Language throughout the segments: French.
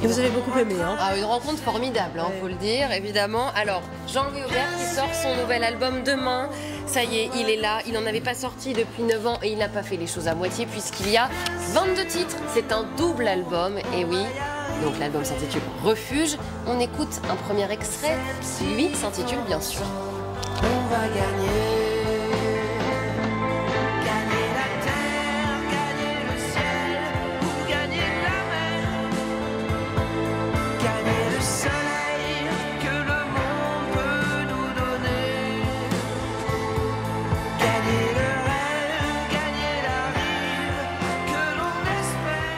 Et vous avez beaucoup aimé, hein? Ah, une rencontre formidable, hein, faut le dire, évidemment. Alors, Jean-Louis Aubert qui sort son nouvel album demain. Ça y est, il est là. Il n'en avait pas sorti depuis 9 ans et il n'a pas fait les choses à moitié puisqu'il y a 22 titres. C'est un double album, et oui. Donc l'album s'intitule Refuge. On écoute un premier extrait. Lui s'intitule bien sûr On va gagner.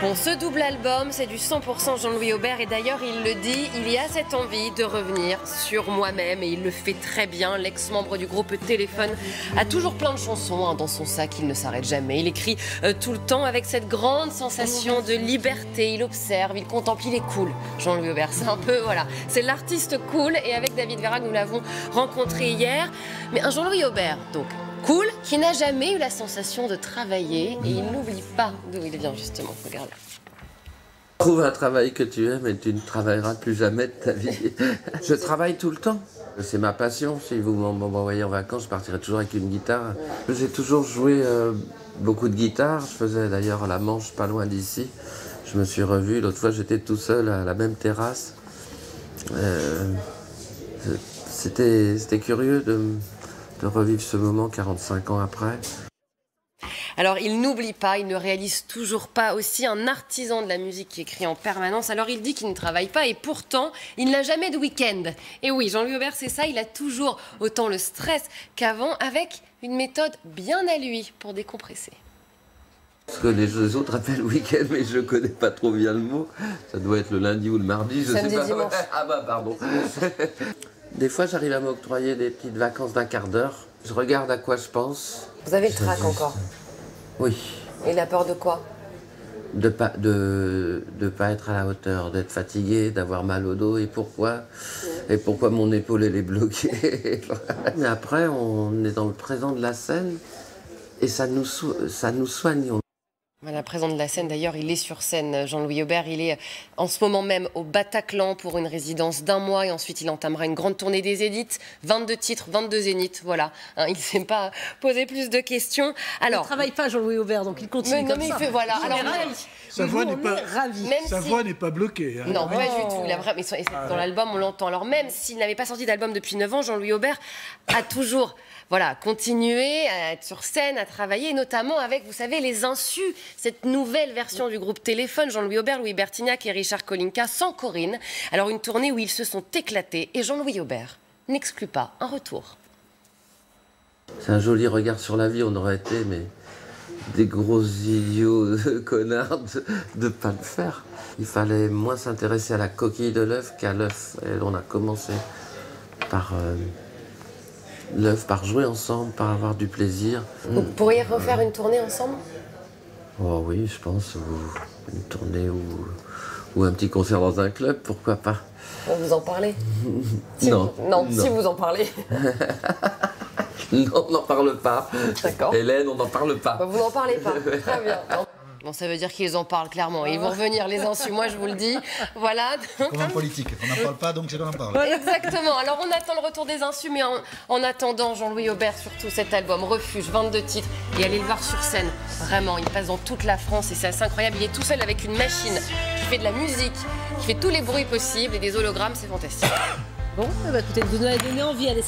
Bon, ce double album, c'est du 100% Jean-Louis Aubert et d'ailleurs, il le dit, il y a cette envie de revenir sur moi-même et il le fait très bien. L'ex-membre du groupe Téléphone a toujours plein de chansons dans son sac, il ne s'arrête jamais. Il écrit tout le temps avec cette grande sensation de liberté. Il observe, il contemple, il est cool. Jean-Louis Aubert, c'est un peu, voilà, c'est l'artiste cool et avec David Verrague, nous l'avons rencontré hier. Mais un Jean-Louis Aubert, donc, cool, qui n'a jamais eu la sensation de travailler et il n'oublie pas d'où il vient justement. Regarde. Trouve un travail que tu aimes et tu ne travailleras plus jamais de ta vie. Je travaille tout le temps. C'est ma passion. Si vous m'envoyez en vacances, je partirai toujours avec une guitare. J'ai toujours joué beaucoup de guitare. Je faisais d'ailleurs la Manche pas loin d'ici. Je me suis revu. L'autre fois, j'étais tout seul à la même terrasse. C'était curieux de revivre ce moment 45 ans après. Alors, il n'oublie pas, il ne réalise toujours pas aussi un artisan de la musique qui écrit en permanence. Alors, il dit qu'il ne travaille pas et pourtant, il n'a jamais de week-end. Et oui, Jean-Louis Aubert, c'est ça, il a toujours autant le stress qu'avant avec une méthode bien à lui pour décompresser. Ce que les autres appellent week-end, mais je ne connais pas trop bien le mot. Ça doit être le lundi ou le mardi, je sais pas. Dimanche. Ah bah, pardon. Des fois, j'arrive à m'octroyer des petites vacances d'un quart d'heure. Je regarde à quoi je pense. Vous avez le trac encore? Oui. Et la peur de quoi? De pas être à la hauteur, d'être fatigué, d'avoir mal au dos. Et pourquoi mon épaule, elle est bloquée. Mais après, on est dans le présent de la scène et ça nous soigne. Voilà, présent de la scène, d'ailleurs, il est sur scène, Jean-Louis Aubert. Il est en ce moment même au Bataclan pour une résidence d'1 mois et ensuite il entamera une grande tournée des Zéniths. 22 titres, 22 Zéniths, voilà. Hein, il ne s'est pas posé plus de questions. Alors, il ne travaille pas, Jean-Louis Aubert, donc il continue comme ça. Fait, voilà. Alors, sa voix n'est pas bloquée. Hein. Non, pas du tout. Dans l'album, on l'entend. Alors même s'il n'avait pas sorti d'album depuis 9 ans, Jean-Louis Aubert a toujours continué à être sur scène, à travailler, notamment avec, vous savez, les Insus, cette nouvelle version du groupe Téléphone, Jean-Louis Aubert, Louis Bertignac et Richard Kolinka, sans Corinne. Alors une tournée où ils se sont éclatés et Jean-Louis Aubert n'exclut pas un retour. C'est un joli regard sur la vie, on aurait été, mais des gros idiots connards de ne pas le faire. Il fallait moins s'intéresser à la coquille de l'œuf qu'à l'œuf. Et on a commencé par l'œuf, par jouer ensemble, par avoir du plaisir. Vous pourriez refaire une tournée ensemble? Oh oui, je pense, ou une tournée ou un petit concert dans un club, pourquoi pas. Vous en parlez? Non. Si vous en parlez. Non, on n'en parle pas. D'accord. Hélène, on n'en parle pas. Vous n'en parlez pas, très bien. Bon, ça veut dire qu'ils en parlent clairement. Et ils vont revenir, les Insus, moi je vous le dis. Voilà. Comme en politique, on n'en parle pas, donc je dois en parler. Exactement. Alors on attend le retour des Insus, mais en attendant, Jean-Louis Aubert, surtout cet album, Refuge, 22 titres. Et allez le voir sur scène. Vraiment, il passe dans toute la France et c'est assez incroyable. Il est tout seul avec une machine qui fait de la musique, qui fait tous les bruits possibles et des hologrammes, c'est fantastique. Bon, écoutez, vous nous avez donné envie. Allez.